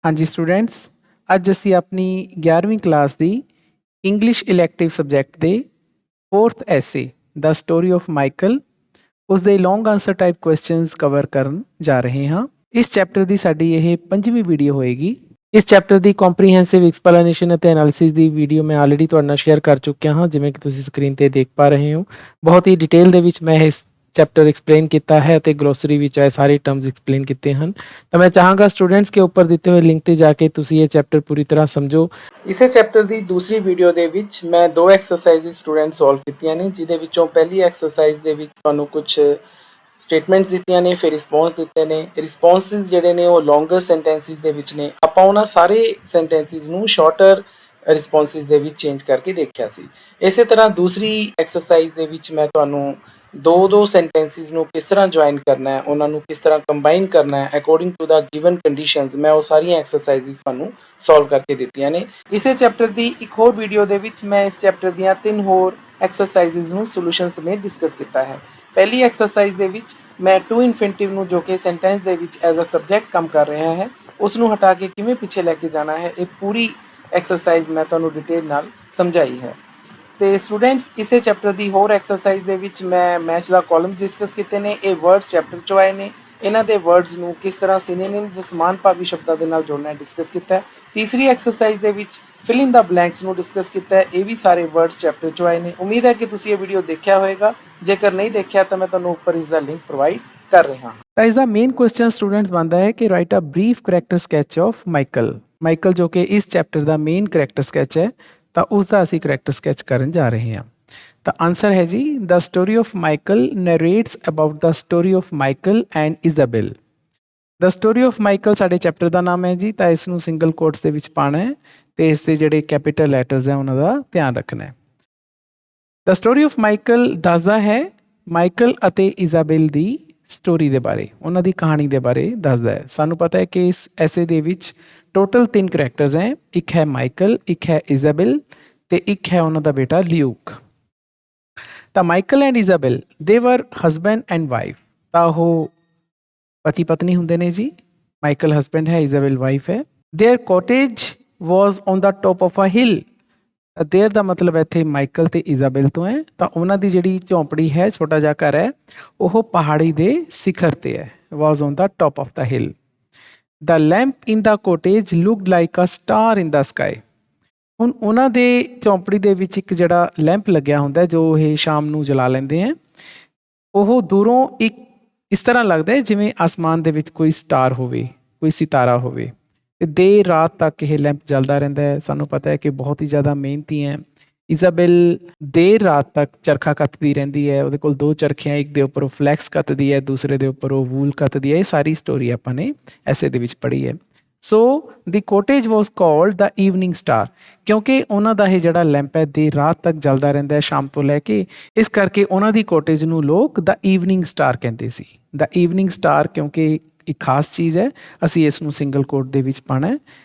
हाँ जी स्टूडेंट्स, ਅੱਜ ਅਸੀਂ ਆਪਣੀ 11ਵੀਂ ਕਲਾਸ ਦੀ ਇੰਗਲਿਸ਼ ਇਲੈਕਟਿਵ ਸਬਜੈਕਟ ਦੇ 4th ਐਸੇ ਦਾ ਸਟੋਰੀ ਆਫ ਮਾਈਕਲ ਉਸ ਦੇ ਲੌਂਗ ਆਨਸਰ ਟਾਈਪ ਕੁਐਸਚਨਸ ਕਵਰ ਕਰਨ ਜਾ ਰਹੇ ਹਾਂ। ਇਸ ਚੈਪਟਰ ਦੀ ਸਾਡੀ ਇਹ 5ਵੀਂ ਵੀਡੀਓ ਹੋਏਗੀ। ਇਸ ਚੈਪਟਰ ਦੀ ਕੰਪਰੀਹੈਂਸਿਵ ਐਕਸਪਲੇਨੇਸ਼ਨ ਅਤੇ ਐਨਾਲਿਸਿਸ ਦੀ ਵੀਡੀਓ ਮੈਂ ਆਲਰੇਡੀ ਤੁਹਾਡੇ ਨਾਲ ਸ਼ੇਅਰ ਕਰ ਚੁੱਕਿਆ ਹਾਂ, ਜਿਵੇਂ ਕਿ ਤੁਸੀਂ ਸਕਰੀਨ ਤੇ ਦੇਖ ਪਾ ਰਹੇ ਹੋ। ਬਹੁਤ ਹੀ ਡਿਟੇਲ ਦੇ ਵਿੱਚ ਮੈਂ ਇਸ ਚੈਪਟਰ ਐਕਸਪਲੇਨ ਕੀਤਾ ਹੈ ਅਤੇ ਗਲੋਸਰੀ ਵਿੱਚ ਇਹ ਸਾਰੇ ਟਰਮਸ ਐਕਸਪਲੇਨ ਕੀਤੇ ਹਨ। ਤਾਂ ਮੈਂ ਚਾਹਾਂਗਾ ਸਟੂਡੈਂਟਸ ਕੇ ਉੱਪਰ ਦਿੱਤੇ ਹੋਏ ਲਿੰਕ ਤੇ ਜਾ ਕੇ ਤੁਸੀਂ ਇਹ ਚੈਪਟਰ ਪੂਰੀ ਤਰ੍ਹਾਂ ਸਮਝੋ। ਇਸੇ ਚੈਪਟਰ ਦੀ ਦੂਸਰੀ ਵੀਡੀਓ ਦੇ ਵਿੱਚ ਮੈਂ 2 ਐਕਸਰਸਾਈਜ਼ਸ ਸਟੂਡੈਂਟ ਸੋਲਵ ਕੀਤੀਆਂ ਨੇ, ਜਿਹਦੇ ਵਿੱਚੋਂ ਪਹਿਲੀ ਐਕਸਰਸਾਈਜ਼ ਦੇ ਵਿੱਚ ਤੁਹਾਨੂੰ ਕੁਝ ਸਟੇਟਮੈਂਟਸ ਦਿੱਤੀਆਂ ਨੇ, ਫਿਰ ਰਿਸਪੌਂਸ ਦਿੱਤੇ ਨੇ। ਰਿਸਪੌਂਸਿਸ ਜਿਹੜੇ ਨੇ ਉਹ ਲੌਂਗਰ ਸੈਂਟੈਂਸਿਸ ਦੇ ਵਿੱਚ ਨੇ। ਆਪਾਂ ਉਹਨਾਂ ਸਾਰੇ ਸੈਂਟੈਂਸਿਸ ਨੂੰ ਸ਼ਾਰਟਰ ਰਿਸਪੌਂਸਿਸ ਦੇ ਵਿੱਚ ਚੇਂਜ ਕਰਕੇ ਦੇਖਿਆ ਸੀ। ਇਸੇ ਤਰ੍ਹਾਂ ਦੂਸਰੀ ਐਕਸਰਸਾਈਜ਼ ਦੇ ਵਿੱਚ ਮੈਂ ਤੁਹਾਨੂੰ ਦੋ ਸੈਂਟੈਂਸਿਸ ਨੂੰ ਕਿਸ ਤਰ੍ਹਾਂ ਜੁਆਇਨ ਕਰਨਾ ਹੈ, ਉਹਨਾਂ ਨੂੰ ਕਿਸ ਤਰ੍ਹਾਂ ਕੰਬਾਈਨ ਕਰਨਾ ਹੈ according to the given conditions, ਮੈਂ ਉਹ ਸਾਰੀਆਂ ਐਕਸਰਸਾਈਜ਼ਸ ਤੁਹਾਨੂੰ ਸੋਲਵ ਕਰਕੇ ਦਿੱਤੀਆਂ ਨੇ। ਇਸੇ ਚੈਪਟਰ ਦੀ ਇੱਕ ਹੋਰ ਵੀਡੀਓ ਦੇ ਵਿੱਚ ਮੈਂ ਇਸ ਚੈਪਟਰ ਦੀਆਂ 3 ਹੋਰ ਐਕਸਰਸਾਈਜ਼ਸ ਨੂੰ ਸੋਲੂਸ਼ਨ ਸਮੇਤ ਡਿਸਕਸ ਕੀਤਾ ਹੈ। ਪਹਿਲੀ ਐਕਸਰਸਾਈਜ਼ ਦੇ ਵਿੱਚ ਮੈਂ ਟੂ ਇਨਫਿਨਿਟਿਵ ਨੂੰ, ਜੋ ਕਿ ਸੈਂਟੈਂਸ ਦੇ ਵਿੱਚ ਐਜ਼ ਅ ਸਬਜੈਕਟ ਕੰਮ ਕਰ ਰਿਹਾ ਹੈ, ਉਸ ਨੂੰ ਹਟਾ ਕੇ ਕਿਵੇਂ ਪਿੱਛੇ ਲੈ ਕੇ ਜਾਣਾ ਹੈ, ਇਹ ਪੂਰੀ ਐਕਸਰਸਾਈਜ਼ ਮੈਂ ਤੁਹਾਨੂੰ ਡਿਟੇਲ ਨਾਲ ਸਮਝਾਈ ਹੈ। ਤੇ ਸਟੂਡੈਂਟਸ ਇਸੇ ਚੈਪਟਰ ਦੀ ਹੋਰ ਐਕਸਰਸਾਈਜ਼ ਦੇ ਵਿੱਚ ਮੈਂ ਮੈਚ ਦਾ ਕਾਲਮਸ ਡਿਸਕਸ ਕੀਤੇ ਨੇ। ਇਹ ਵਰਡਸ ਚੈਪਟਰ ਚੋਂ ਆਏ ਨੇ, ਇਹਨਾਂ ਦੇ ਵਰਡਸ ਨੂੰ ਕਿਸ ਤਰ੍ਹਾਂ ਸਿਨੋਨਿਮਸ ਸਮਾਨ ਭਾਵੀ ਸ਼ਬਦਾਂ ਦੇ ਨਾਲ ਜੋੜਨਾ ਡਿਸਕਸ ਕੀਤਾ ਹੈ। ਤੀਸਰੀ ਐਕਸਰਸਾਈਜ਼ ਦੇ ਵਿੱਚ ਫਿਲ ਇਨ ਦਾ ਬਲੈਂਕਸ ਨੂੰ ਡਿਸਕਸ ਕੀਤਾ ਹੈ, ਇਹ ਵੀ ਸਾਰੇ ਵਰਡਸ ਚੈਪਟਰ ਚੋਂ ਆਏ ਨੇ। ਉਮੀਦ ਹੈ ਕਿ ਤੁਸੀਂ ਇਹ ਵੀਡੀਓ ਦੇਖਿਆ ਹੋਵੇਗਾ, ਜੇਕਰ ਨਹੀਂ ਦੇਖਿਆ ਤਾਂ ਮੈਂ ਤੁਹਾਨੂੰ ਉੱਪਰ ਇਸ ਦਾ ਲਿੰਕ ਪ੍ਰੋਵਾਈਡ ਕਰ ਰਿਹਾ ਹਾਂ। ਤਾਂ ਇਸ ਦਾ ਮੇਨ ਕੁਐਸਚਨ ਸਟੂਡੈਂਟਸ ਬਣਦਾ ਹੈ ਕਿ write a brief character sketch of Michael ਜੋ ਕਿ ਇਸ ਚੈਪਟਰ ਦਾ ਮੇਨ ਕਰੈਕਟਰ ਸਕੈਚ ਹੈ, ਤਾਂ ਉਸ ਦਾ ਅਸੀਂ ਕਰੈਕਟਰ ਸਕੈਚ ਕਰਨ ਜਾ ਰਹੇ ਹਾਂ। ਤਾਂ ਆਨਸਰ ਹੈ ਜੀ, the story of Michael narrates about the story of Michael and Isabel. The story of Michael ਸਾਡੇ ਚੈਪਟਰ ਦਾ ਨਾਮ ਹੈ ਜੀ, ਤਾਂ ਇਸ ਨੂੰ ਸਿੰਗਲ ਕੋਟਸ ਦੇ ਵਿੱਚ ਪਾਉਣਾ ਹੈ ਤੇ ਇਸ ਦੇ ਜਿਹੜੇ ਕੈਪੀਟਲ ਲੈਟਰਸ ਹੈ ਉਹਨਾਂ ਦਾ ਧਿਆਨ ਰੱਖਣਾ ਹੈ। ਦ ਸਟੋਰੀ ਆਫ ਮਾਈਕਲ ਦੱਸਦਾ ਹੈ ਮਾਈਕਲ ਅਤੇ ਇਜ਼ਾਬੈਲ ਦੀ ਸਟੋਰੀ ਦੇ ਬਾਰੇ, ਉਹਨਾਂ ਦੀ ਕਹਾਣੀ ਦੇ ਬਾਰੇ ਦੱਸਦਾ ਹੈ। ਸਾਨੂੰ ਪਤਾ ਹੈ ਕਿ ਇਸ ਐਸੇ ਦੇ ਵਿੱਚ ਟੋਟਲ 3 ਕਰੈਕਟਰਸ ਹੈ, ਇੱਕ ਹੈ ਮਾਈਕਲ, ਇੱਕ ਹੈ ਇਜ਼ਾਬੈਲ ਤੇ ਇੱਕ ਹੈ ਉਹਨਾਂ ਦਾ ਬੇਟਾ ਲਿਊਕ। ਤਾਂ ਮਾਈਕਲ ਐਂਡ ਇਜ਼ਾਬੈਲ ਦੇ ਵਰ ਹਸਬੈਂਡ ਐਂਡ ਵਾਈਫ, ਤਾਂ ਉਹ ਪਤੀ ਪਤਨੀ ਹੁੰਦੇ ਨੇ ਜੀ। ਮਾਈਕਲ ਹਸਬੈਂਡ ਹੈ, ਇਜ਼ਾਬੈਲ ਵਾਈਫ ਹੈ। Their cottage was on the top of a hill. Their ਦਾ ਮਤਲਬ ਇੱਥੇ ਮਾਈਕਲ ਤੇ ਇਜ਼ਾਬੈਲ ਤੋਂ ਹੈ, ਤਾਂ ਉਹਨਾਂ ਦੀ ਜਿਹੜੀ ਝੌਂਪੜੀ ਹੈ, ਛੋਟਾ ਜਿਹਾ ਘਰ ਹੈ, ਉਹ ਪਹਾੜੀ ਦੇ ਸਿਖਰ ਤੇ ਹੈ। Was on the top of the hill. The lamp in the cottage looked like a star in the sky. ਹੁਣ ਉਹਨਾਂ ਦੇ ਝੌਂਪੜੀ ਦੇ ਵਿੱਚ ਇੱਕ ਜਿਹੜਾ ਲੈਂਪ ਲੱਗਿਆ ਹੁੰਦਾ ਜੋ ਇਹ ਸ਼ਾਮ ਨੂੰ ਜਲਾ ਲੈਂਦੇ ਹੈ, ਉਹ ਦੂਰੋਂ ਇੱਕ ਇਸ ਤਰ੍ਹਾਂ ਲੱਗਦਾ ਹੈ ਜਿਵੇਂ ਆਸਮਾਨ ਦੇ ਵਿੱਚ ਕੋਈ ਸਟਾਰ ਹੋਵੇ, ਕੋਈ ਸਿਤਾਰਾ ਹੋਵੇ। ਤੇ ਦੇਰ ਰਾਤ ਤੱਕ ਇਹ ਲੈਂਪ ਜਲਦਾ ਰਹਿੰਦਾ ਹੈ। ਸਾਨੂੰ ਪਤਾ ਹੈ ਕਿ ਬਹੁਤ ਹੀ ਜ਼ਿਆਦਾ ਮਿਹਨਤੀ ਹੈ। ਇਜ਼ਾਬੈਲ ਦੇਰ ਰਾਤ ਤੱਕ ਚਰਖਾ ਕੱਤਦੀ ਰਹਿੰਦੀ ਹੈ, ਉਹਦੇ ਕੋਲ 2 ਚਰਖੀਆਂ, ਇੱਕ ਦੇ ਉੱਪਰ ਉਹ ਫਲੈਕਸ ਕੱਤਦੀ ਹੈ, ਦੂਸਰੇ ਦੇ ਉੱਪਰ ਉਹ ਵੂਲ ਕੱਤਦੀ ਹੈ। ਇਹ ਸਾਰੀ ਸਟੋਰੀ ਆਪਾਂ ਨੇ ਐਸੇ ਦੇ ਵਿੱਚ ਪੜ੍ਹੀ ਹੈ। ਸੋ ਦੀ ਕੋਟੇਜ ਵਾਜ਼ ਕਾਲਡ ਦਾ ਈਵਨਿੰਗ ਸਟਾਰ, ਕਿਉਂਕਿ ਉਹਨਾਂ ਦਾ ਇਹ ਜਿਹੜਾ ਲੈਂਪ ਹੈ ਦੇਰ ਰਾਤ ਤੱਕ ਜਲਦਾ ਰਹਿੰਦਾ ਹੈ, ਸ਼ਾਮ ਤੋਂ ਲੈ ਕੇ, ਇਸ ਕਰਕੇ ਉਹਨਾਂ ਦੀ ਕੋਟੇਜ ਨੂੰ ਲੋਕ ਦਾ ਈਵਨਿੰਗ ਸਟਾਰ ਕਹਿੰਦੇ ਸੀ। ਦਾ ਈਵਨਿੰਗ ਸਟਾਰ ਕਿਉਂਕਿ ਇੱਕ ਖਾਸ ਚੀਜ਼ ਹੈ, ਅਸੀਂ ਇਸ ਨੂੰ ਸਿੰਗਲ ਕੋਟ ਦੇ ਵਿੱਚ ਪਾਉਣਾ ਹੈ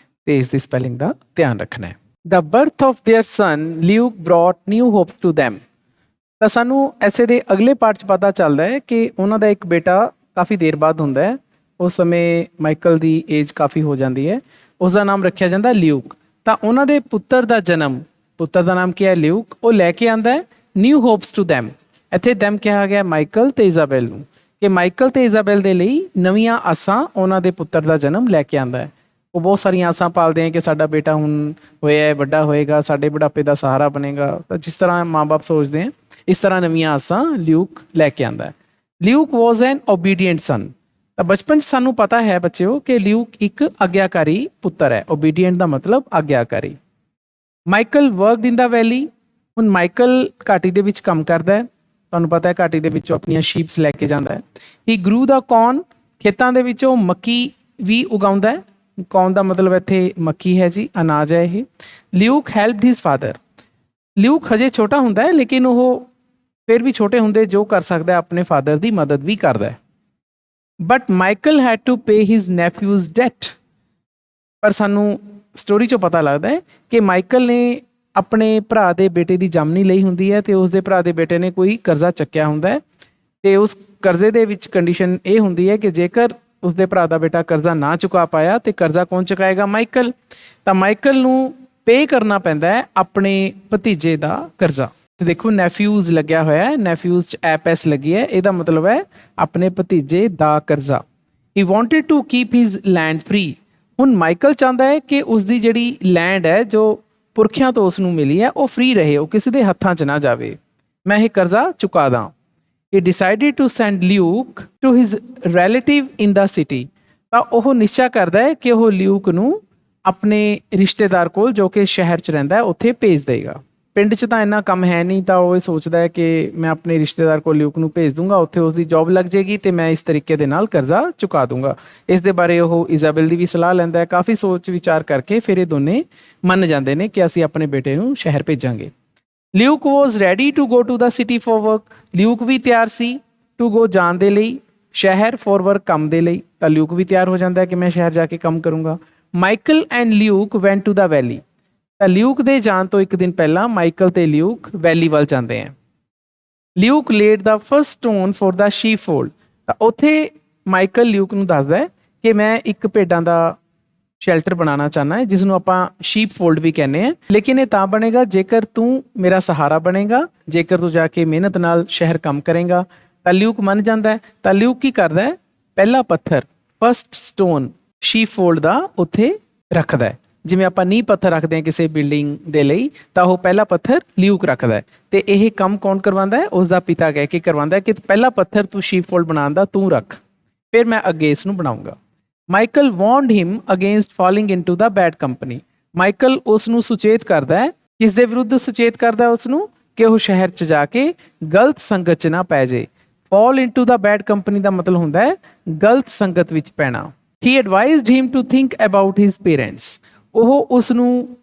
ਤੇ ਇਸ ਦੀ ਸਪੈਲਿੰਗ ਦਾ ਧਿਆਨ ਰੱਖਣਾ ਹੈ। The birth of their son Luke brought new hopes to them. ਤਾਂ ਸਾਨੂੰ ਐਸੇ ਦੇ ਅਗਲੇ ਪਾਰਟ 'ਚ ਪਤਾ ਚੱਲਦਾ ਹੈ ਕਿ ਉਹਨਾਂ ਦਾ ਇੱਕ ਬੇਟਾ ਕਾਫੀ ਦੇਰ ਬਾਅਦ ਹੁੰਦਾ ਹੈ। ਉਸ ਸਮੇਂ ਮਾਈਕਲ ਦੀ ਏਜ ਕਾਫੀ ਹੋ ਜਾਂਦੀ ਹੈ, ਉਸ ਦਾ ਨਾਮ ਰੱਖਿਆ ਜਾਂਦਾ ਲਿਊਕ। ਤਾਂ ਉਹਨਾਂ ਦੇ ਪੁੱਤਰ ਦਾ ਜਨਮ, ਪੁੱਤਰ ਦਾ ਨਾਮ ਕੀ ਹੈ, ਲਿਊਕ, ਉਹ ਲੈ ਕੇ ਆਉਂਦਾ ਹੈ ਨਿਊ ਹੋਪਸ ਟੂ ਦੈਮ। ਇੱਥੇ ਦੈਮ ਕਿਹਾ ਗਿਆ ਮਾਈਕਲ ਤੇ ਇਜ਼ਾਬੈਲ ਨੂੰ, ਕਿ ਮਾਈਕਲ ਤੇ ਇਜ਼ਾਬੈਲ ਦੇ ਲਈ ਨਵੀਆਂ ਆਸਾਂ ਉਹਨਾਂ ਦੇ ਪੁੱਤਰ ਦਾ ਜਨਮ ਲੈ ਕੇ ਆਉਂਦਾ ਹੈ। ਉਹ ਬਹੁਤ ਸਾਰੀਆਂ ਆਸਾਂ ਪਾਲਦੇ ਹੈ ਕਿ ਸਾਡਾ ਬੇਟਾ ਹੁਣ ਹੋਇਆ ਹੈ, ਵੱਡਾ ਹੋਏਗਾ, ਸਾਡੇ ਬੁਢਾਪੇ ਦਾ ਸਹਾਰਾ ਬਣੇਗਾ। ਤਾਂ ਜਿਸ ਤਰ੍ਹਾਂ ਮਾਂ ਬਾਪ ਸੋਚਦੇ ਹੈ, ਇਸ ਤਰ੍ਹਾਂ ਨਵੀਆਂ ਆਸਾਂ ਲਿਊਕ ਲੈ ਕੇ ਆਉਂਦਾ ਹੈ। ਲਿਊਕ ਵਾਜ਼ ਐਨ ਓਬੀਡੀਐਂਟ ਸਨ। ਤਾਂ ਬਚਪਨ 'ਚ ਸਾਨੂੰ ਪਤਾ ਹੈ ਬੱਚਿਓ ਕਿ ਲਿਊਕ ਇੱਕ ਆਗਿਆਕਾਰੀ ਪੁੱਤਰ ਹੈ। ਓਬੀਡੀਐਂਟ ਦਾ ਮਤਲਬ ਆਗਿਆਕਾਰੀ। ਮਾਈਕਲ ਵਰਕਡ ਇਨ ਦਾ ਵੈਲੀ। ਹੁਣ ਮਾਈਕਲ ਘਾਟੀ ਦੇ ਵਿੱਚ ਕੰਮ ਕਰਦਾ ਹੈ। ਤੁਹਾਨੂੰ ਪਤਾ ਹੈ ਘਾਟੀ ਦੇ ਵਿੱਚੋਂ ਆਪਣੀਆਂ ਸ਼ੀਪਸ ਲੈ ਕੇ ਜਾਂਦਾ ਹੈ। ਹੀ ਗਰੂ ਦਾ ਕੌਰਨ, ਖੇਤਾਂ ਦੇ ਵਿੱਚੋਂ ਮੱਕੀ ਵੀ ਉਗਾਉਂਦਾ ਹੈ। ਕੌਰਨ ਦਾ ਮਤਲਬ ਇੱਥੇ ਮੱਕੀ ਹੈ ਜੀ, ਅਨਾਜ ਹੈ ਇਹ। ਲਿਊਕ ਹੈਲਪਡ ਹਿਜ਼ ਫਾਦਰ। ਲਿਊਕ ਹਜੇ ਛੋਟਾ ਹੁੰਦਾ ਹੈ, ਲੇਕਿਨ ਉਹ ਫਿਰ ਵੀ ਛੋਟੇ ਹੁੰਦੇ ਜੋ ਕਰ ਸਕਦਾ ਹੈ ਆਪਣੇ ਫਾਦਰ ਦੀ ਮਦਦ ਵੀ ਕਰਦਾ ਹੈ। But Michael had to pay his nephew's debt. ਪਰ ਸਾਨੂੰ ਸਟੋਰੀ 'ਚੋਂ ਪਤਾ ਲੱਗਦਾ ਹੈ ਕਿ ਮਾਈਕਲ ਨੇ ਆਪਣੇ ਭਰਾ ਦੇ ਬੇਟੇ ਦੀ ਜਾਮਨੀ ਲਈ ਹੁੰਦੀ ਹੈ ਤੇ ਉਸਦੇ ਭਰਾ ਦੇ ਬੇਟੇ ਨੇ ਕੋਈ ਕਰਜ਼ਾ ਚੱਕਿਆ ਹੁੰਦਾ ਹੈ, ਤੇ ਉਸ ਕਰਜ਼ੇ ਦੇ ਵਿੱਚ ਕੰਡੀਸ਼ਨ ਇਹ ਹੁੰਦੀ ਹੈ ਕਿ ਜੇਕਰ ਉਸਦੇ ਭਰਾ ਦਾ ਬੇਟਾ ਕਰਜ਼ਾ ਨਾ ਚੁਕਾ ਪਾਇਆ ਤੇ ਕਰਜ਼ਾ ਕੌਣ ਚੁਕਾਏਗਾ? ਮਾਈਕਲ। ਤਾਂ ਮਾਈਕਲ ਨੂੰ ਪੇ ਕਰਨਾ ਪੈਂਦਾ ਹੈ ਆਪਣੇ ਭਤੀਜੇ ਦਾ ਕਰਜ਼ਾ। ਤੇ ਦੇਖੋ ਨੈਫਿਊਜ਼ ਲੱਗਿਆ ਹੋਇਆ ਹੈ, ਨੈਫਿਊਜ਼ 'ਚ ਐਸ ਲੱਗੀ ਹੈ, ਇਹਦਾ ਮਤਲਬ ਹੈ ਆਪਣੇ ਭਤੀਜੇ ਦਾ ਕਰਜ਼ਾ। He wanted to keep his land free. ਹੁਣ ਮਾਈਕਲ ਚਾਹੁੰਦਾ ਹੈ ਕਿ ਉਸਦੀ ਜਿਹੜੀ ਲੈਂਡ ਹੈ ਜੋ ਪੁਰਖਿਆਂ ਤੋਂ ਉਸ ਨੂੰ ਮਿਲੀ ਹੈ ਉਹ ਫ੍ਰੀ ਰਹੇ, ਉਹ ਕਿਸੇ ਦੇ ਹੱਥਾਂ 'ਚ ਨਾ ਜਾਵੇ। ਮੈਂ ਇਹ ਕਰਜ਼ਾ ਚੁਕਾ ਦਾਂ। He decided to send Luke to his relative in the city। ਤਾਂ ਉਹ ਨਿਸ਼ਚਾ ਕਰਦਾ ਹੈ ਕਿ ਉਹ ਲਿਊਕ ਨੂੰ ਆਪਣੇ ਰਿਸ਼ਤੇਦਾਰ ਕੋਲ ਜੋ ਕਿ ਸ਼ਹਿਰ 'ਚ ਰਹਿੰਦਾ ਹੈ ਉੱਥੇ ਭੇਜ ਦੇਗਾ। ਪਿੰਡ 'ਚ ਤਾਂ ਇੰਨਾ ਕੰਮ ਹੈ ਨਹੀਂ, ਤਾਂ ਉਹ ਇਹ ਸੋਚਦਾ ਹੈ ਕਿ ਮੈਂ ਆਪਣੇ ਰਿਸ਼ਤੇਦਾਰ ਕੋਲ ਲਿਊਕ ਨੂੰ ਭੇਜ ਦੂੰਗਾ, ਉੱਥੇ ਉਸਦੀ ਜੌਬ ਲੱਗ ਜਾਏਗੀ ਤੇ ਮੈਂ ਇਸ ਤਰੀਕੇ ਦੇ ਨਾਲ ਕਰਜ਼ਾ ਚੁਕਾ ਦੂੰਗਾ। ਇਸ ਦੇ ਬਾਰੇ ਉਹ ਇਜ਼ਾਬੈਲ ਦੀ ਵੀ ਸਲਾਹ ਲੈਂਦਾ ਹੈ। ਕਾਫੀ ਸੋਚ ਵਿਚਾਰ ਕਰਕੇ ਫਿਰ ਇਹ ਦੋਨੇ ਮੰਨ ਜਾਂਦੇ ਨੇ ਕਿ ਅਸੀਂ ਆਪਣੇ ਬੇਟੇ ਨੂੰ ਸ਼ਹਿਰ ਭੇਜਾਂਗੇ। Luke was ready to go to the city for work. Luke ਵੀ ਤਿਆਰ ਸੀ ਟੂ ਗੋ ਜਾਣ ਦੇ ਲਈ, ਸ਼ਹਿਰ ਫॉर ਵਰਕ ਕੰਮ ਦੇ ਲਈ। ਤਾਂ ਲਿਊਕ ਵੀ ਤਿਆਰ ਹੋ ਜਾਂਦਾ ਹੈ ਕਿ ਮੈਂ ਸ਼ਹਿਰ ਜਾ ਕੇ ਕੰਮ ਕਰੂੰਗਾ। ਮਾਈਕਲ ਐਂਡ ਲਿਊਕ ਵੈਂਟ ਟੂ ਦਾ ਵੈਲੀ। ਤਾਂ ਲਿਊਕ ਦੇ ਜਾਣ ਤੋਂ ਇੱਕ ਦਿਨ ਪਹਿਲਾਂ ਮਾਈਕਲ ਤੇ ਲਿਊਕ ਵੈਲੀ ਵੱਲ ਜਾਂਦੇ ਹੈ। Luke laid the first stone for the sheepfold. ਤਾਂ ਉੱਥੇ ਮਾਈਕਲ ਲਿਊਕ ਨੂੰ ਦੱਸਦਾ ਹੈ ਕਿ ਮੈਂ ਇੱਕ ਭੇਡਾਂ ਦਾ ਸ਼ੈਲਟਰ ਬਣਾਉਣਾ ਚਾਹੁੰਦਾ ਹੈ ਜਿਸ ਨੂੰ ਆਪਾਂ ਸ਼ੀਪ ਫੋਲਡ ਵੀ ਕਹਿੰਦੇ ਹਾਂ, ਲੇਕਿਨ ਇਹ ਤਾਂ ਬਣੇਗਾ ਜੇਕਰ ਤੂੰ ਮੇਰਾ ਸਹਾਰਾ ਬਣੇਗਾ, ਜੇਕਰ ਤੂੰ ਜਾ ਕੇ ਮਿਹਨਤ ਨਾਲ ਸ਼ਹਿਰ ਕੰਮ ਕਰੇਗਾ। ਤਾਂ ਲਿਊਕ ਮੰਨ ਜਾਂਦਾ ਹੈ। ਤਾਂ ਲਿਊਕ ਕੀ ਕਰਦਾ ਹੈ, ਪਹਿਲਾ ਪੱਥਰ ਫਸਟ ਸਟੋਨ ਸ਼ੀਪ ਫੋਲਡ ਦਾ ਉੱਥੇ ਰੱਖਦਾ ਹੈ। ਜਿਵੇਂ ਆਪਾਂ ਨੀਂਹ ਪੱਥਰ ਰੱਖਦੇ ਹਾਂ ਕਿਸੇ ਬਿਲਡਿੰਗ ਦੇ ਲਈ, ਤਾਂ ਉਹ ਪਹਿਲਾ ਪੱਥਰ ਲਿਊਕ ਰੱਖਦਾ ਹੈ। ਤੇ ਇਹ ਕੰਮ ਕੌਣ ਕਰਵਾਉਂਦਾ ਹੈ? ਉਸ ਦਾ ਪਿਤਾ ਕਹਿ ਕੇ ਕਰਵਾਉਂਦਾ ਹੈ ਕਿ ਪਹਿਲਾ ਪੱਥਰ ਤੂੰ ਸ਼ੀਪ ਫੋਲਡ ਬਣਾਉਣ ਦਾ ਤੂੰ ਰੱਖ, ਫਿਰ ਮੈਂ ਅੱਗੇ ਇਸ ਨੂੰ ਬਣਾਉਂਗਾ। Michael warned him against falling into the bad company. Michael ਉਸ ਨੂੰ ਸੁਚੇਤ ਕਰਦਾ ਹੈ। ਕਿਸ ਦੇ ਵਿਰੁੱਧ ਸੁਚੇਤ ਕਰਦਾ ਹੈ ਉਸ ਨੂੰ? ਕਿ ਉਹ ਸ਼ਹਿਰ 'ਚ ਜਾ ਕੇ ਗਲਤ ਸੰਗਤ 'ਚ ਨਾ ਪੈ ਜੇ। Fall into the bad company ਦਾ ਮਤਲਬ ਹੁੰਦਾ ਹੈ ਗਲਤ ਸੰਗਤ ਵਿੱਚ ਪੈਣਾ। He advised him to think about his parents. ਉਹ ਉਸ ਨੂੰ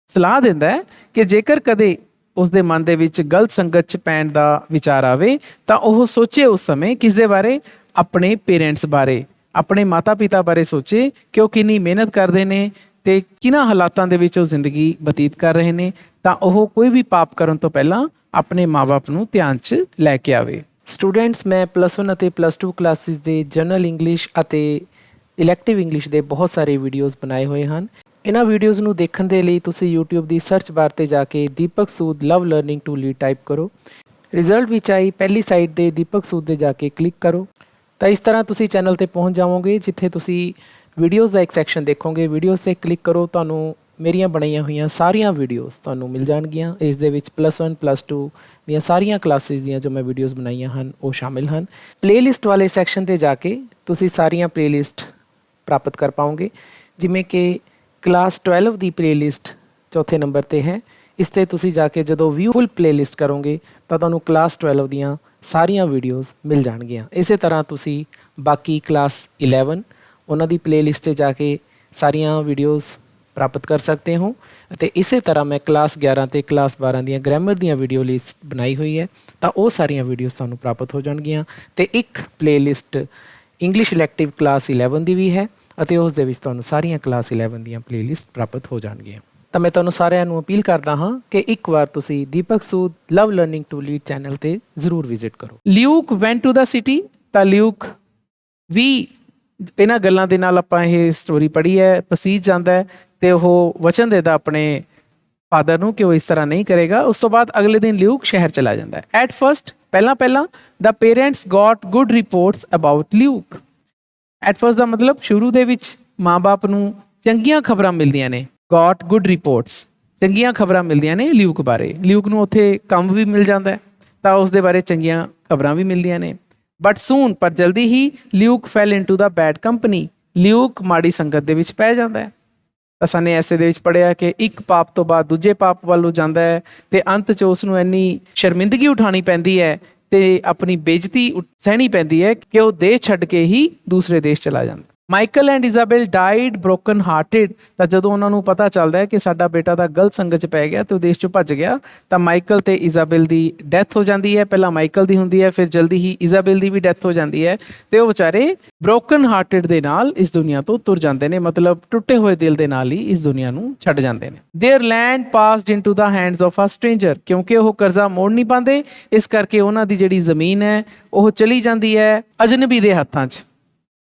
ਸਲਾਹ ਦਿੰਦਾ ਹੈ ਕਿ ਜੇਕਰ ਕਦੇ ਉਸ ਦੇ ਮਨ ਦੇ ਵਿੱਚ ਗਲਤ ਸੰਗਤ 'ਚ ਪੈਣ ਦਾ ਵਿਚਾਰ ਆਵੇ ਤਾਂ ਉਹ ਸੋਚੇ ਉਸ ਸਮੇਂ ਕਿਸ ਦੇ ਬਾਰੇ? ਆਪਣੇ ਪੇਰੈਂਟਸ ਬਾਰੇ, ਆਪਣੇ ਮਾਤਾ ਪਿਤਾ ਬਾਰੇ ਸੋਚੇ ਕਿ ਉਹ ਕਿੰਨੀ ਮਿਹਨਤ ਕਰਦੇ ਨੇ ਤੇ ਕਿਹਨਾਂ ਹਾਲਾਤਾਂ ਦੇ ਵਿੱਚ ਉਹ ਜ਼ਿੰਦਗੀ ਬਤੀਤ ਕਰ ਰਹੇ ਨੇ। ਤਾਂ ਉਹ ਕੋਈ ਵੀ ਪਾਪ ਕਰਨ ਤੋਂ ਪਹਿਲਾਂ ਆਪਣੇ ਮਾਂ-ਬਾਪ ਨੂੰ ਧਿਆਨ 'ਚ ਲੈ ਕੇ ਆਵੇ। ਸਟੂਡੈਂਟਸ, ਮੈਂ +1 ਅਤੇ +2 ਕਲਾਸਿਸ ਦੇ ਜਨਰਲ ਇੰਗਲਿਸ਼ ਅਤੇ ਇਲੈਕਟਿਵ ਇੰਗਲਿਸ਼ ਦੇ ਬਹੁਤ ਸਾਰੇ ਵੀਡੀਓਜ਼ ਬਣਾਏ ਹੋਏ ਹਨ। ਇਹਨਾਂ ਵੀਡੀਓਜ਼ ਨੂੰ ਦੇਖਣ ਦੇ ਲਈ ਤੁਸੀਂ YouTube ਦੀ ਸਰਚ ਬਾਰ 'ਤੇ ਜਾ ਕੇ ਦੀਪਕ ਸੂਦ ਲਵ ਲਰਨਿੰਗ ਟੂ ਲੀਡ ਟਾਈਪ ਕਰੋ। ਰਿਜ਼ਲਟ ਵਿੱਚ ਆਈ ਪਹਿਲੀ ਸਾਈਟ ਦੇ ਦੀਪਕ ਸੂਦ ਦੇ ਜਾ ਕੇ ਕਲਿੱਕ ਕਰੋ। ਤਾਂ ਇਸ ਤਰ੍ਹਾਂ ਤੁਸੀਂ ਚੈਨਲ 'ਤੇ ਪਹੁੰਚ ਜਾਵੋਗੇ ਜਿੱਥੇ ਤੁਸੀਂ ਵੀਡੀਓਜ਼ ਦਾ ਇੱਕ ਸੈਕਸ਼ਨ ਦੇਖੋਗੇ। ਵੀਡੀਓਜ਼ 'ਤੇ ਕਲਿੱਕ ਕਰੋ, ਤੁਹਾਨੂੰ ਮੇਰੀਆਂ ਬਣਾਈਆਂ ਹੋਈਆਂ ਸਾਰੀਆਂ ਵੀਡੀਓਜ਼ ਤੁਹਾਨੂੰ ਮਿਲ ਜਾਣਗੀਆਂ। ਇਸ ਦੇ ਵਿੱਚ +1 +2 ਦੀਆਂ ਸਾਰੀਆਂ ਕਲਾਸਿਸ ਦੀਆਂ ਜੋ ਮੈਂ ਵੀਡੀਓਜ਼ ਬਣਾਈਆਂ ਹਨ ਉਹ ਸ਼ਾਮਿਲ ਹਨ। ਪਲੇਲਿਸਟ ਵਾਲੇ ਸੈਕਸ਼ਨ 'ਤੇ ਜਾ ਕੇ ਤੁਸੀਂ ਸਾਰੀਆਂ ਪਲੇਲਿਸਟ ਪ੍ਰਾਪਤ ਕਰ ਪਾਓਗੇ, ਜਿਵੇਂ ਕਿ ਕਲਾਸ 12 ਦੀ ਪਲੇਲਿਸਟ ਚੌਥੇ ਨੰਬਰ 'ਤੇ ਹੈ। ਇਸ 'ਤੇ ਤੁਸੀਂ ਜਾ ਕੇ ਜਦੋਂ ਵਿਊ ਫੁੱਲ ਪਲੇਲਿਸਟ ਕਰੋਗੇ ਤਾਂ ਤੁਹਾਨੂੰ ਕਲਾਸ 12 ਦੀਆਂ ਸਾਰੀਆਂ ਵੀਡੀਓਜ਼ ਮਿਲ ਜਾਣਗੀਆਂ। ਇਸੇ ਤਰ੍ਹਾਂ ਤੁਸੀਂ ਬਾਕੀ ਕਲਾਸ 11 ਉਹਨਾਂ ਦੀ ਪਲੇਲਿਸਟ 'ਤੇ ਜਾ ਕੇ ਸਾਰੀਆਂ ਵੀਡੀਓਜ਼ ਪ੍ਰਾਪਤ ਕਰ ਸਕਦੇ ਹੋ। ਅਤੇ ਇਸੇ ਤਰ੍ਹਾਂ ਮੈਂ ਕਲਾਸ 11 ਅਤੇ ਕਲਾਸ 12 ਦੀਆਂ ਗ੍ਰਾਮਰ ਦੀਆਂ ਵੀਡੀਓ ਲਿਸਟ ਬਣਾਈ ਹੋਈ ਹੈ, ਤਾਂ ਉਹ ਸਾਰੀਆਂ ਵੀਡੀਓਜ਼ ਤੁਹਾਨੂੰ ਪ੍ਰਾਪਤ ਹੋ ਜਾਣਗੀਆਂ। ਅਤੇ ਇੱਕ ਪਲੇਲਿਸਟ ਇੰਗਲਿਸ਼ ਇਲੈਕਟਿਵ ਕਲਾਸ 11 ਦੀ ਵੀ ਹੈ ਅਤੇ ਉਸ ਦੇ ਵਿੱਚ ਤੁਹਾਨੂੰ ਸਾਰੀਆਂ ਕਲਾਸ 11 ਦੀਆਂ ਪਲੇਲਿਸਟ ਪ੍ਰਾਪਤ ਹੋ ਜਾਣਗੀਆਂ। ਤਾਂ ਮੈਂ ਤੁਹਾਨੂੰ ਸਾਰਿਆਂ ਨੂੰ ਅਪੀਲ ਕਰਦਾ ਹਾਂ ਕਿ ਇੱਕ ਵਾਰ ਤੁਸੀਂ ਦੀਪਕ ਸੂਦ ਲਵ ਲਰਨਿੰਗ ਟੂ ਲੀਡ ਚੈਨਲ 'ਤੇ ਜ਼ਰੂਰ ਵਿਜ਼ਿਟ ਕਰੋ। ਲਿਊਕ ਵੈਂਟ ਟੂ ਦਾ ਸਿਟੀ। ਤਾਂ ਲਿਊਕ ਵੀ ਇਹਨਾਂ ਗੱਲਾਂ ਦੇ ਨਾਲ ਆਪਾਂ ਇਹ ਸਟੋਰੀ ਪੜ੍ਹੀ ਹੈ, ਪਸੀਜ ਜਾਂਦਾ ਹੈ ਅਤੇ ਉਹ ਵਚਨ ਦੇਦਾ ਆਪਣੇ ਫਾਦਰ ਨੂੰ ਕਿ ਉਹ ਇਸ ਤਰ੍ਹਾਂ ਨਹੀਂ ਕਰੇਗਾ। ਉਸ ਤੋਂ ਬਾਅਦ ਅਗਲੇ ਦਿਨ ਲਿਊਕ ਸ਼ਹਿਰ ਚਲਾ ਜਾਂਦਾ ਹੈ। ਐਟ ਫਸਟ ਪਹਿਲਾਂ the parents got good reports about Luke. At first ਦਾ ਮਤਲਬ ਸ਼ੁਰੂ ਦੇ ਵਿੱਚ ਮਾਂ ਬਾਪ ਨੂੰ ਚੰਗੀਆਂ ਖਬਰਾਂ ਮਿਲਦੀਆਂ ਨੇ। ਗੌਟ ਗੁੱਡ ਰਿਪੋਰਟਸ, ਚੰਗੀਆਂ ਖਬਰਾਂ ਮਿਲਦੀਆਂ ਨੇ ਲਿਊਕ ਬਾਰੇ। ਲਿਊਕ ਨੂੰ ਉੱਥੇ ਕੰਮ ਵੀ ਮਿਲ ਜਾਂਦਾ ਹੈ ਤਾਂ ਉਸ ਦੇ ਬਾਰੇ ਚੰਗੀਆਂ ਖਬਰਾਂ ਵੀ ਮਿਲਦੀਆਂ ਨੇ। ਬਟ ਸੂਨ, ਪਰ ਜਲਦੀ ਹੀ ਲਿਊਕ ਫੈਲ ਇਨਟੂ ਦਾ ਬੈਡ ਕੰਪਨੀ। ਲਿਊਕ ਮਾੜੀ ਸੰਗਤ ਦੇ ਵਿੱਚ ਪੈ ਜਾਂਦਾ ਹੈ। ਅਸਾਂ ਨੇ ਐਸੇ ਦੇ ਵਿੱਚ ਪੜ੍ਹਿਆ ਕਿ ਇੱਕ ਪਾਪ ਤੋਂ ਬਾਅਦ ਦੂਜੇ ਪਾਪ ਵੱਲ ਜਾਂਦਾ ਹੈ ਅਤੇ ਅੰਤ 'ਚ ਉਸ ਨੂੰ ਇੰਨੀ ਸ਼ਰਮਿੰਦਗੀ ਉਠਾਉਣੀ ਪੈਂਦੀ ਹੈ ਅਤੇ ਆਪਣੀ ਬੇਇੱਜ਼ਤੀ ਸਹਿਣੀ ਪੈਂਦੀ ਹੈ ਕਿ ਉਹ ਦੇਸ਼ ਛੱਡ ਕੇ ਹੀ ਦੂਸਰੇ ਦੇਸ਼ ਚਲਾ ਜਾਂਦਾ। Michael and Isabel died broken hearted. ਤਾਂ ਜਦੋਂ ਉਹਨਾਂ ਨੂੰ ਪਤਾ ਚੱਲਦਾ ਹੈ ਕਿ ਸਾਡਾ ਬੇਟਾ ਤਾਂ ਗਲਤ ਸੰਗਤ 'ਚ ਪੈ ਗਿਆ ਅਤੇ ਉਹ ਦੇਸ਼ 'ਚੋਂ ਭੱਜ ਗਿਆ, ਤਾਂ ਮਾਈਕਲ ਅਤੇ ਇਜ਼ਾਬੈਲ ਦੀ ਡੈਥ ਹੋ ਜਾਂਦੀ ਹੈ। ਪਹਿਲਾਂ ਮਾਈਕਲ ਦੀ ਹੁੰਦੀ ਹੈ, ਫਿਰ ਜਲਦੀ ਹੀ ਇਜ਼ਾਬੈਲ ਦੀ ਵੀ ਡੈਥ ਹੋ ਜਾਂਦੀ ਹੈ ਅਤੇ ਉਹ ਵਿਚਾਰੇ ਬ੍ਰੋਕਨ ਹਾਰਟਿਡ ਦੇ ਨਾਲ ਇਸ ਦੁਨੀਆ ਤੋਂ ਤੁਰ ਜਾਂਦੇ ਨੇ, ਮਤਲਬ ਟੁੱਟੇ ਹੋਏ ਦਿਲ ਦੇ ਨਾਲ ਹੀ ਇਸ ਦੁਨੀਆ ਨੂੰ ਛੱਡ ਜਾਂਦੇ ਨੇ। Their land passed into the hands of a stranger. ਕਿਉਂਕਿ ਉਹ ਕਰਜ਼ਾ ਮੋੜ ਨਹੀਂ ਪਾਉਂਦੇ, ਇਸ ਕਰਕੇ ਉਹਨਾਂ ਦੀ ਜਿਹੜੀ ਜ਼ਮੀਨ ਹੈ ਉਹ ਚਲੀ ਜਾਂਦੀ ਹੈ ਅਜਨਬੀ ਦੇ ਹੱਥਾਂ 'ਚ।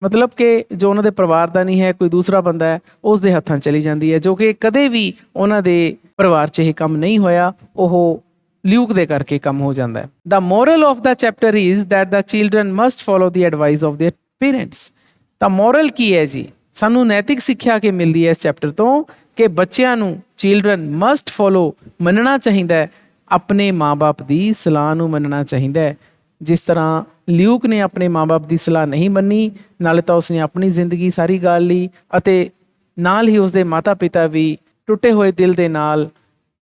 ਮਤਲਬ ਕਿ ਜੋ ਉਹਨਾਂ ਦੇ ਪਰਿਵਾਰ ਦਾ ਨਹੀਂ ਹੈ, ਕੋਈ ਦੂਸਰਾ ਬੰਦਾ ਹੈ, ਉਸ ਦੇ ਹੱਥਾਂ ਚਲੀ ਜਾਂਦੀ ਹੈ, ਜੋ ਕਿ ਕਦੇ ਵੀ ਉਹਨਾਂ ਦੇ ਪਰਿਵਾਰ 'ਚ ਇਹ ਕੰਮ ਨਹੀਂ ਹੋਇਆ। ਉਹ ਲਿਊਕ ਦੇ ਕਰਕੇ ਕੰਮ ਹੋ ਜਾਂਦਾ ਹੈ। The moral of the chapter is that the children must follow the advice of their parents. ਤਾਂ ਮੋਰਲ ਕੀ ਹੈ ਜੀ? ਸਾਨੂੰ ਨੈਤਿਕ ਸਿੱਖਿਆ ਕੇ ਮਿਲਦੀ ਹੈ ਇਸ ਚੈਪਟਰ ਤੋਂ ਕਿ ਬੱਚਿਆਂ ਨੂੰ ਚਿਲਡਰਨ ਮਸਟ ਫੋਲੋ ਮੰਨਣਾ ਚਾਹੀਦਾ ਹੈ, ਆਪਣੇ ਮਾਂ-ਬਾਪ ਦੀ ਸਲਾਹ ਨੂੰ ਮੰਨਣਾ ਚਾਹੀਦਾ ਹੈ। ਜਿਸ ਤਰ੍ਹਾਂ ਲਿਊਕ ਨੇ ਆਪਣੇ ਮਾਂ-ਬਾਪ ਦੀ ਸਲਾਹ ਨਹੀਂ ਮੰਨੀ, ਨਾਲੇ ਤਾਂ ਉਸਨੇ ਆਪਣੀ ਜ਼ਿੰਦਗੀ ਸਾਰੀ ਗਾਲ ਲਈ ਅਤੇ ਨਾਲ ਹੀ ਉਸਦੇ ਮਾਤਾ-ਪਿਤਾ ਵੀ ਟੁੱਟੇ ਹੋਏ ਦਿਲ ਦੇ ਨਾਲ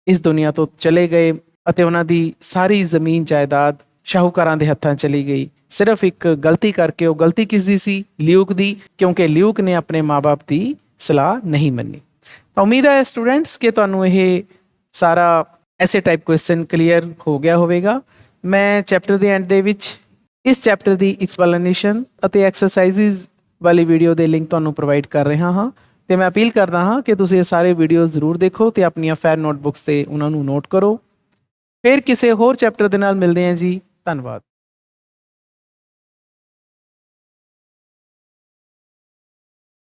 ਇਸ ਦੁਨੀਆ ਤੋਂ ਚਲੇ ਗਏ ਅਤੇ ਉਹਨਾਂ ਦੀ ਸਾਰੀ ਜ਼ਮੀਨ ਜਾਇਦਾਦ ਸ਼ਾਹੂਕਾਰਾਂ ਦੇ ਹੱਥਾਂ ਚਲੀ ਗਈ। ਸਿਰਫ ਇੱਕ ਗਲਤੀ ਕਰਕੇ। ਉਹ ਗਲਤੀ ਕਿਸ ਦੀ ਸੀ? ਲਿਊਕ ਦੀ, ਕਿਉਂਕਿ ਲਿਊਕ ਨੇ ਆਪਣੇ ਮਾਂ-ਬਾਪ ਦੀ ਸਲਾਹ ਨਹੀਂ ਮੰਨੀ। ਤਾਂ ਉਮੀਦ ਹੈ ਸਟੂਡੈਂਟਸ ਕਿ ਤੁਹਾਨੂੰ ਇਹ ਸਾਰਾ ਐਸੇ ਟਾਈਪ ਕੁਐਸਚਨ ਕਲੀਅਰ ਹੋ ਗਿਆ ਹੋਵੇਗਾ। ਮੈਂ ਚੈਪਟਰ ਦੇ ਐਂਡ ਦੇ ਵਿੱਚ ਇਸ ਚੈਪਟਰ ਦੀ ਐਕਸਪਲੇਨੇਸ਼ਨ ਅਤੇ ਐਕਸਰਸਾਈਜ਼ਿਸ ਵਾਲੀ ਵੀਡੀਓ ਦੇ ਲਿੰਕ ਤੁਹਾਨੂੰ ਪ੍ਰੋਵਾਈਡ ਕਰ ਰਿਹਾ ਹਾਂ ਅਤੇ ਮੈਂ ਅਪੀਲ ਕਰਦਾ ਹਾਂ ਕਿ ਤੁਸੀਂ ਇਹ ਸਾਰੇ ਵੀਡੀਓ ਜ਼ਰੂਰ ਦੇਖੋ ਅਤੇ ਆਪਣੀਆਂ ਫੇਅਰ ਨੋਟਬੁੱਕਸ 'ਤੇ ਉਹਨਾਂ ਨੂੰ ਨੋਟ ਕਰੋ। ਫਿਰ ਕਿਸੇ ਹੋਰ ਚੈਪਟਰ ਦੇ ਨਾਲ ਮਿਲਦੇ ਹਾਂ ਜੀ। ਧੰਨਵਾਦ।